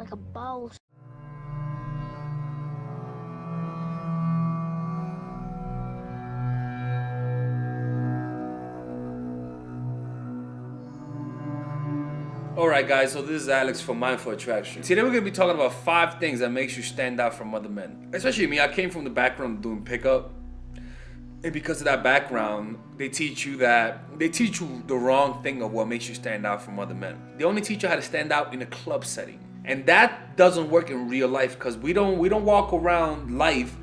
like a boss. Alright guys, so this is Alex from Mindful Attraction. Today we're going to be talking about 5 things that makes you stand out from other men. Especially me, I came from the background doing pickup. And because of that background, they teach you the wrong thing of what makes you stand out from other men. They only teach you how to stand out in a club setting. And that doesn't work in real life because we don't walk around life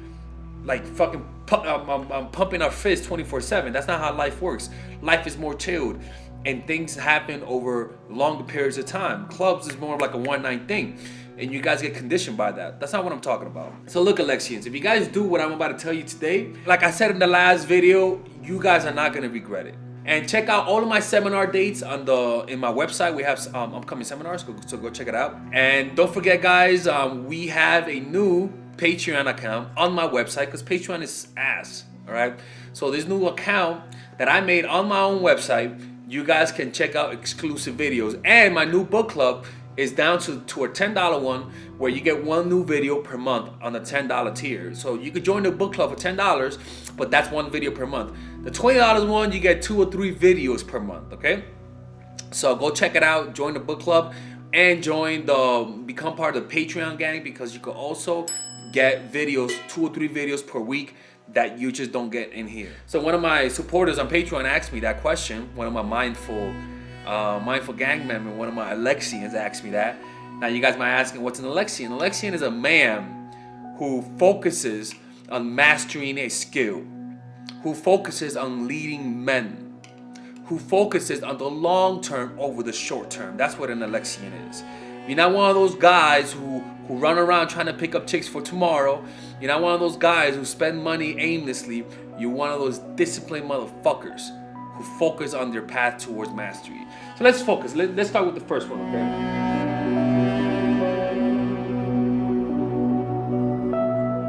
like fucking pumping our fist 24/7. That's not how life works. Life is more chilled. And things happen over longer periods of time. Clubs is more of like a one-night thing. And you guys get conditioned by that. That's not what I'm talking about. So look, Alexians, if you guys do what I'm about to tell you today, like I said in the last video, you guys are not gonna regret it. And check out all of my seminar dates in my website. We have upcoming seminars, so go check it out. And don't forget, guys, we have a new Patreon account on my website because Patreon is ass, all right? So this new account that I made on my own website, you guys can check out exclusive videos. And my new book club is down to a $10 one where you get 1 new video per month on the $10 tier. So you could join the book club for $10, but that's 1 video per month. The $20 one, you get 2 or 3 videos per month, okay? So go check it out, join the book club, and become part of the Patreon gang because you can also get videos, 2 or 3 videos per week that you just don't get in here. So one of my supporters on Patreon asked me that question. One of my mindful gang members, one of my Alexians asked me that. Now you guys might be asking, what's an Alexian? An Alexian is a man who focuses on mastering a skill, who focuses on leading men, who focuses on the long term over the short term. That's what an Alexian is. You're not one of those guys who run around trying to pick up chicks for tomorrow. You're not one of those guys who spend money aimlessly. You're one of those disciplined motherfuckers who focus on their path towards mastery. So let's focus. Let's start with the first one, okay?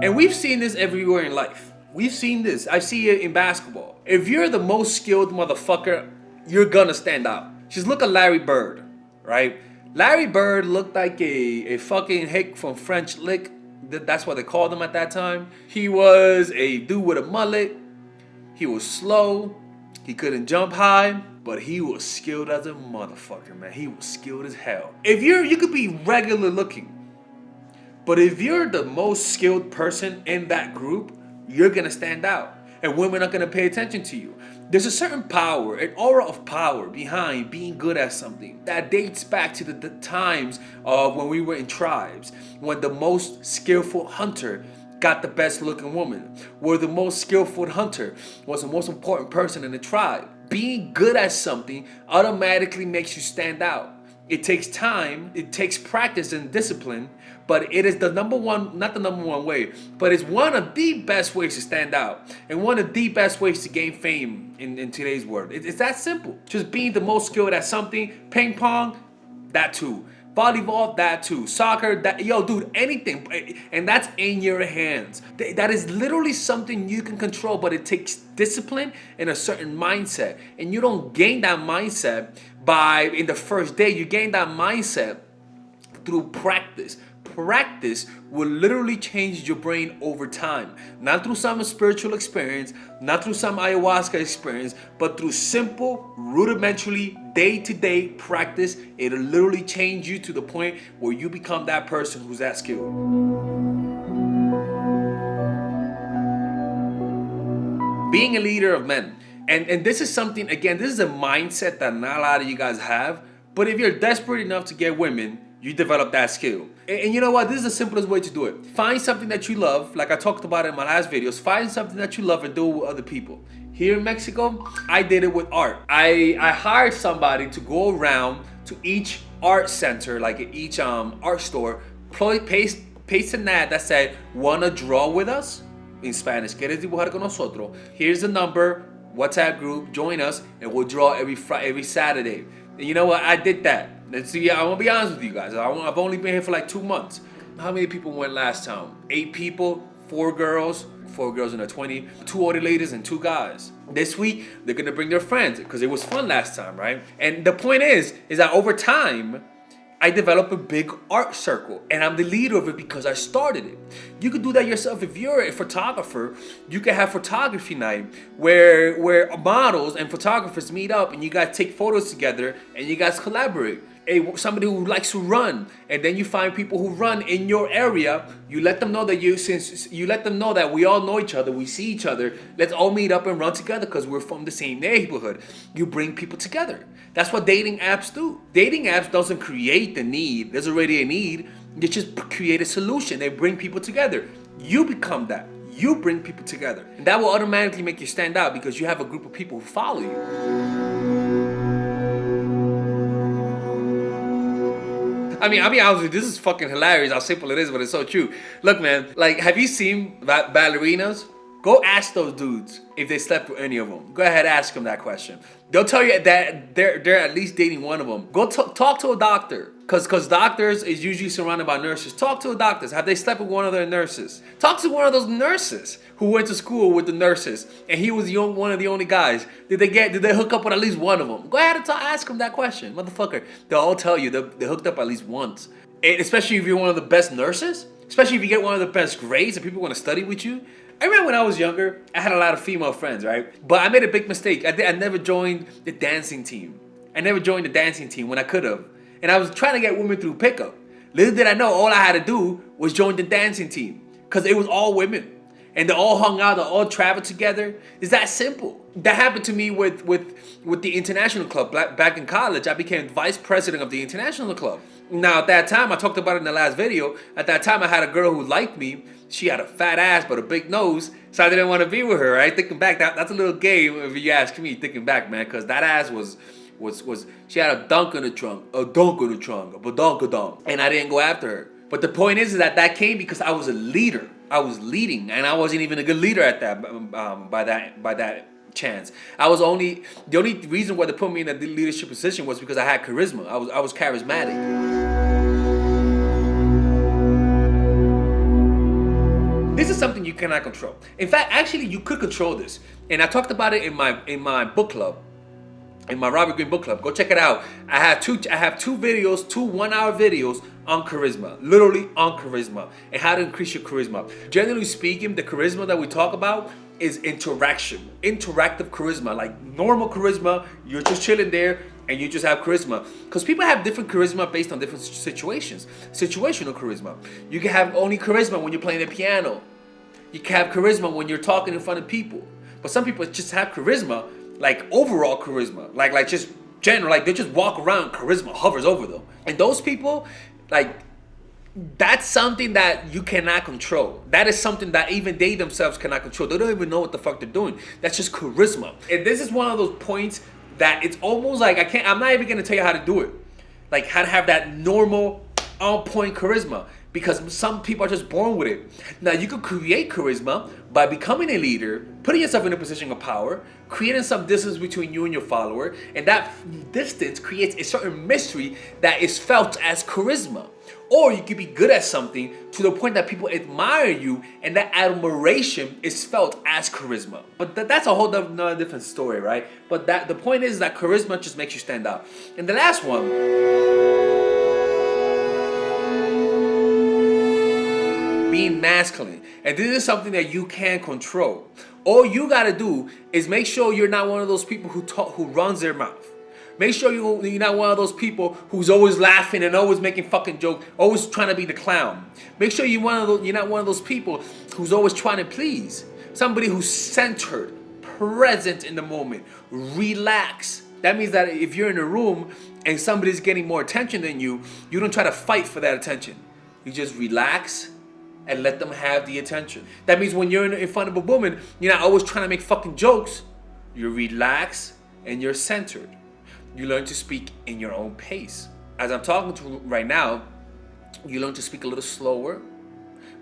And we've seen this everywhere in life. We've seen this. I see it in basketball. If you're the most skilled motherfucker, you're gonna stand out. Just look at Larry Bird, right? Larry Bird looked like a fucking hick from French Lick. That's what they called him at that time. He was a dude with a mullet. He was slow. He couldn't jump high, but he was skilled as a motherfucker, man. He was skilled as hell. You could be regular looking, but if you're the most skilled person in that group, you're gonna stand out. And women are gonna pay attention to you. There's a certain power, an aura of power behind being good at something that dates back to the times of when we were in tribes, when the most skillful hunter got the best looking woman, where the most skillful hunter was the most important person in the tribe. Being good at something automatically makes you stand out. It takes time, it takes practice and discipline, but it is the number one, not the number one way, but it's one of the best ways to stand out and one of the best ways to gain fame in today's world. It's that simple. Just being the most skilled at something. Ping pong, that too. Volleyball, that too. Soccer, that, yo dude, anything. And that's in your hands. That is literally something you can control, but it takes discipline and a certain mindset. And you don't gain that mindset in the first day. You gain that mindset through practice. Practice will literally change your brain over time. Not through some spiritual experience, not through some ayahuasca experience, but through simple, rudimentary, day-to-day practice. It'll literally change you to the point where you become that person who's that skilled. Being a leader of men. And this is something, again, this is a mindset that not a lot of you guys have. But if you're desperate enough to get women, you develop that skill. And you know what? This is the simplest way to do it. Find something that you love, like I talked about in my last videos. Find something that you love and do it with other people. Here in Mexico, I did it with art. I hired somebody to go around to each art center, like at each art store, paste an ad that said, "Wanna draw with us?" In Spanish, ¿Quieres dibujar con nosotros? Here's the number, WhatsApp group, join us, and we'll draw every Saturday. And you know what? I did that. Let's see, I'm gonna be honest with you guys. I've only been here for like 2 months. How many people went last time? 8 people, 4 girls in their 20, 2 older ladies and 2 guys. This week, they're gonna bring their friends because it was fun last time, right? And the point is that over time, I developed a big art circle, and I'm the leader of it because I started it. You could do that yourself. If you're a photographer, you can have photography night where models and photographers meet up and you guys take photos together and you guys collaborate. Somebody who likes to run, and then you find people who run in your area. You let them know that since you let them know that we all know each other, we see each other. Let's all meet up and run together because we're from the same neighborhood. You bring people together. That's what dating apps do. Dating apps doesn't create the need. There's already a need. They just create a solution. They bring people together. You become that. You bring people together, and that will automatically make you stand out because you have a group of people who follow you. I mean, I'll be honest with you, this is fucking hilarious how simple it is, but it's so true. Look, man, like, have you seen ballerinas? Go ask those dudes if they slept with any of them. Go ahead, ask them that question. They'll tell you that they're at least dating one of them. Go talk to a doctor, because doctors is usually surrounded by nurses. Talk to a doctor. Have they slept with one of their nurses? Talk to one of those nurses who went to school with the nurses, and he was one of the only guys. Did they hook up with at least one of them? Go ahead and ask them that question, motherfucker. They'll all tell you they hooked up at least once. And especially if you're one of the best nurses, especially if you get one of the best grades and people want to study with you. I remember when I was younger, I had a lot of female friends, right? But I made a big mistake. I never joined the dancing team. I never joined the dancing team when I could have. And I was trying to get women through pickup. Little did I know, all I had to do was join the dancing team. Because it was all women. And they all hung out, they all traveled together. It's that simple. That happened to me with the international club. Back in college, I became vice president of the international club. Now, at that time, I talked about it in the last video. At that time, I had a girl who liked me. She had a fat ass but a big nose, so I didn't want to be with her, right? Thinking back, that's a little gay if you ask me, thinking back, man, because that ass was she had a dunk in the trunk, a badonk-a-dunk, and I didn't go after her. But the point is that came because I was a leader. I was leading, and I wasn't even a good leader at that by that chance. The only reason why they put me in a leadership position was because I had charisma. I was charismatic. This is something you cannot control. In fact, actually, you could control this, and I talked about it in my book club, in my Robert Greene book club. Go check it out. I have two videos, 2 1-hour videos on charisma, literally on charisma and how to increase your charisma. Generally speaking, the charisma that we talk about is interactive charisma, like normal charisma. You're just chilling there and you just have charisma. Because people have different charisma based on different situations. Situational charisma. You can have only charisma when you're playing the piano. You can have charisma when you're talking in front of people. But some people just have charisma, like overall charisma, like just general, like they just walk around, charisma hovers over them. And those people, like, that's something that you cannot control. That is something that even they themselves cannot control. They don't even know what the fuck they're doing. That's just charisma. And this is one of those points that it's almost like I'm not even gonna tell you how to do it. Like how to have that normal, on point charisma. Because some people are just born with it. Now, you can create charisma by becoming a leader, putting yourself in a position of power, creating some distance between you and your follower, and that distance creates a certain mystery that is felt as charisma. Or you could be good at something to the point that people admire you, and that admiration is felt as charisma. But that's a whole another different story, right? But the point is that charisma just makes you stand out. And the last one, being masculine. And this is something that you can control. All you gotta do is make sure you're not one of those people who runs their mouth. Make sure you're not one of those people who's always laughing and always making fucking jokes, always trying to be the clown. Make sure you're not one of those people who's always trying to please. Somebody who's centered, present in the moment, relax. That means that if you're in a room and somebody's getting more attention than you, you don't try to fight for that attention. You just relax and let them have the attention. That means when you're in front of a woman, you're not always trying to make fucking jokes. You're relaxed and you're centered. You learn to speak in your own pace. As I'm talking to you right now, you learn to speak a little slower,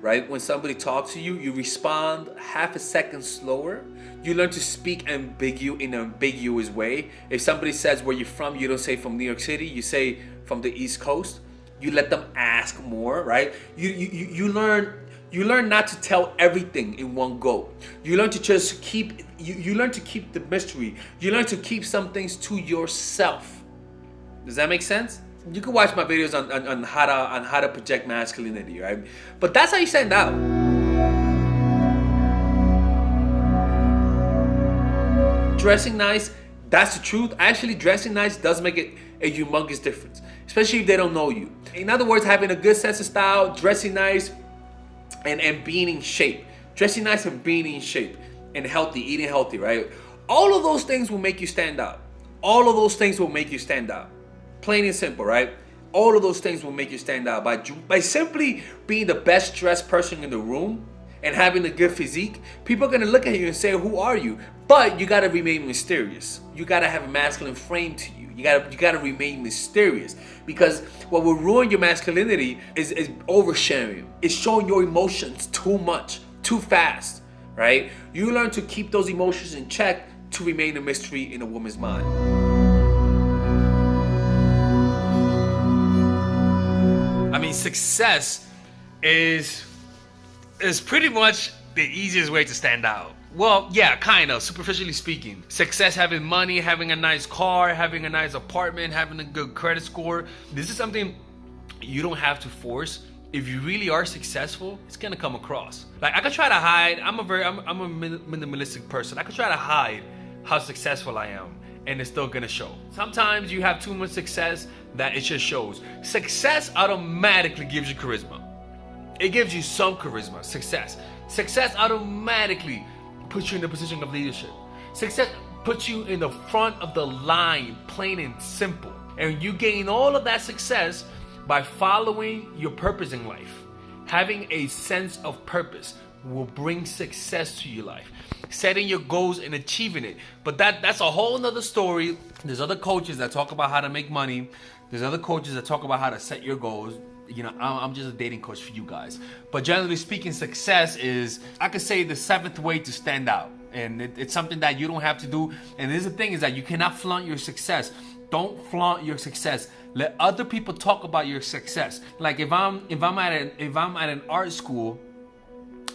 right? When somebody talks to you, you respond half a second slower. You learn to speak in an ambiguous way. If somebody says where you're from, you don't say from New York City, you say from the East Coast. You let them ask more, right? You learn not to tell everything in one go. You learn to just keep the mystery. You learn to keep some things to yourself. Does that make sense? You can watch my videos on how to project masculinity, right? But that's how you stand out. Dressing nice, that's the truth. Actually, dressing nice does make it a humongous difference, especially if they don't know you. In other words, having a good sense of style, dressing nice, and being in shape. Dressing nice and being in shape and healthy, eating healthy, right? All of those things will make you stand out. All of those things will make you stand out. Plain and simple, right? All of those things will make you stand out by simply being the best dressed person in the room and having a good physique. People are gonna look at you and say, "Who are you?" But you gotta remain mysterious. You gotta have a masculine frame to you. You gotta remain mysterious, because what will ruin your masculinity is oversharing. It's showing your emotions too much, too fast, right? You learn to keep those emotions in check to remain a mystery in a woman's mind. I mean, success is pretty much the easiest way to stand out. Well, yeah, kind of, superficially speaking. Success, having money, having a nice car, having a nice apartment, having a good credit score. This is something you don't have to force. If you really are successful, it's gonna come across. Like, I could try to hide. I'm a minimalistic person. I could try to hide how successful I am, and it's still gonna show. Sometimes you have too much success that it just shows. Success automatically gives you charisma. It gives you some charisma. Success automatically puts you in the position of leadership. Success puts you in the front of the line, plain and simple. And you gain all of that success by following your purpose in life. Having a sense of purpose will bring success to your life. Setting your goals and achieving it. But that's a whole nother story. There's other coaches that talk about how to make money. There's other coaches that talk about how to set your goals. You know, I'm just a dating coach for you guys. But generally speaking, success is, I could say, the 7th way to stand out. And it's something that you don't have to do. And this is the thing, is that you cannot flaunt your success. Don't flaunt your success. Let other people talk about your success. Like if I'm at an art school,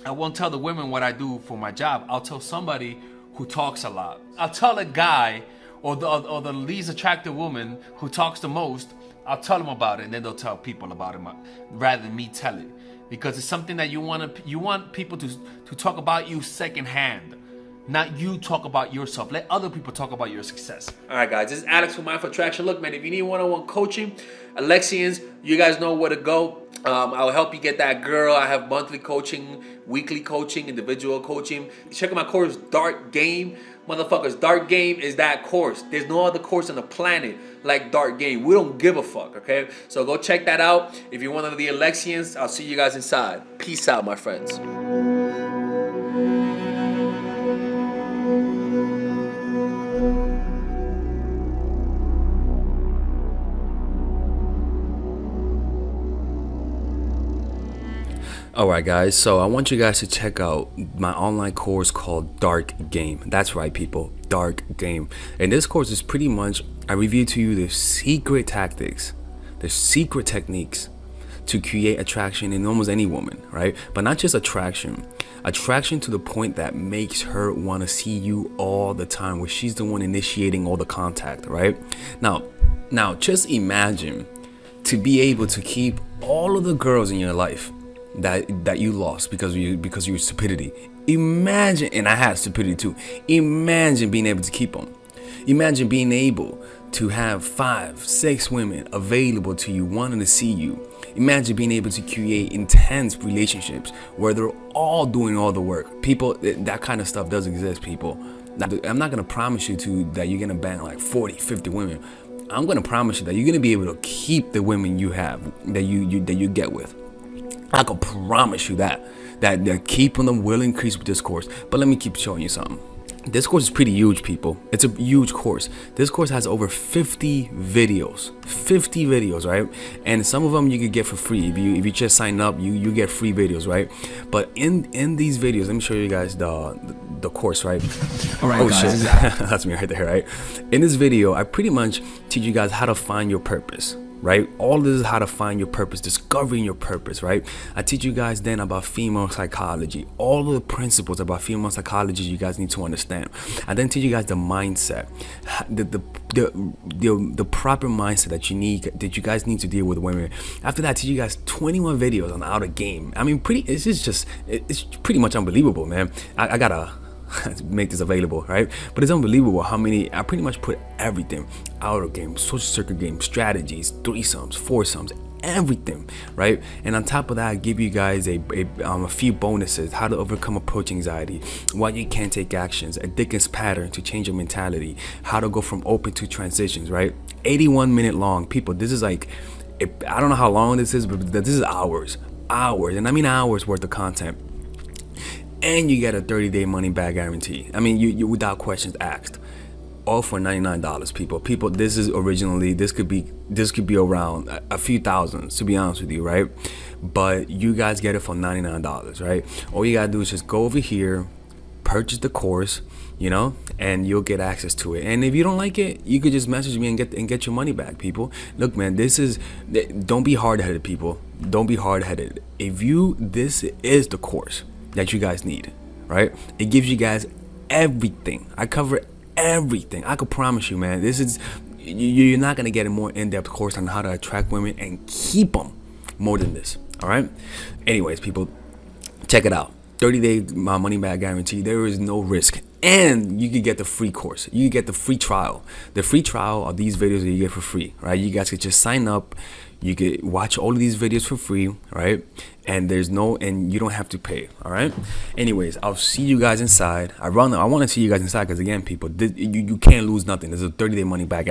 I won't tell the women what I do for my job. I'll tell somebody who talks a lot. I'll tell a guy or the least attractive woman who talks the most. I'll tell them about it, and then they'll tell people about it rather than me tell it, because it's something that you want people to talk about you secondhand, not you talk about yourself. Let other people talk about your success. All right, guys, this is Alex from Mindful Attraction. Look, man, if you need one-on-one coaching, Alexians, you guys know where to go. I'll help you get that girl. I have monthly coaching, weekly coaching, individual coaching. Check out my course, Dark Game. Motherfuckers, Dark Game is that course. There's no other course on the planet like Dark Game. We don't give a fuck, okay? So go check that out. If you're one of the Alexians, I'll see you guys inside. Peace out, my friends. Alright guys, so I want you guys to check out my online course called Dark Game. That's right, people, Dark Game. And this course is pretty much, I review to you the secret tactics, the secret techniques to create attraction in almost any woman, right? But not just attraction to the point that makes her want to see you all the time, where she's the one initiating all the contact, right? Now just imagine to be able to keep all of the girls in your life that you lost because of your stupidity. Imagine, and I had stupidity too. Imagine being able to keep them. Imagine being able to have 5, 6 women available to you, wanting to see you. Imagine being able to create intense relationships where they're all doing all the work. People, that kind of stuff does exist, people. I'm not gonna promise you that you're gonna bang like 40, 50 women. I'm gonna promise you that you're gonna be able to keep the women you have, that you get with. I can promise you that keeping them will increase with this course. But let me keep showing you something. This course is pretty huge, people. It's a huge course. This course has over 50 videos, right? And some of them you could get for free. If you just sign up, you get free videos, right? But in these videos, let me show you guys the course, right? All right, guys. Shit. That's me right there, right? In this video, I pretty much teach you guys how to find your purpose. right? All this is how to find your purpose, discovering your purpose, right? I teach you guys then about female psychology, all of the principles about female psychology you guys need to understand. I then teach you guys the mindset, the proper mindset that you guys need to deal with women. After that, I teach you guys 21 videos on how to game. I mean, it's pretty much unbelievable, man. I gotta make this available, right? But it's unbelievable how many, I pretty much put everything: outer game, social circuit game, strategies, threesomes, foursomes, everything, right? And on top of that, I give you guys a few bonuses: how to overcome approach anxiety, why you can't take actions, a Dickens pattern to change your mentality, how to go from open to transitions, right? 81-minute long. People, this is like, I don't know how long this is, but this is hours, and I mean hours worth of content. And you get a 30-day money back guarantee. I mean, you without questions asked. All for $99, people. This is originally, this could be around a few thousands, to be honest with you, right? But you guys get it for $99, right? All you gotta do is just go over here, purchase the course, you know, and you'll get access to it. And if you don't like it, you could just message me and get your money back, people. Look, man, don't be hard-headed, people. Don't be hard-headed. This is the course that you guys need, right? It gives you guys everything. I cover everything. I could promise you, man, you're not gonna get a more in-depth course on how to attract women and keep them more than this. All right. Anyways, people, check it out. 30-day money back guarantee. There is no risk, and you can get the free course. You can get the free trial. The free trial are these videos that you get for free, right? You guys could just sign up. You could watch all of these videos for free, right? And you don't have to pay, all right? Anyways, I'll see you guys inside. I want to see you guys inside because, again, people, you can't lose nothing. There's a 30-day money back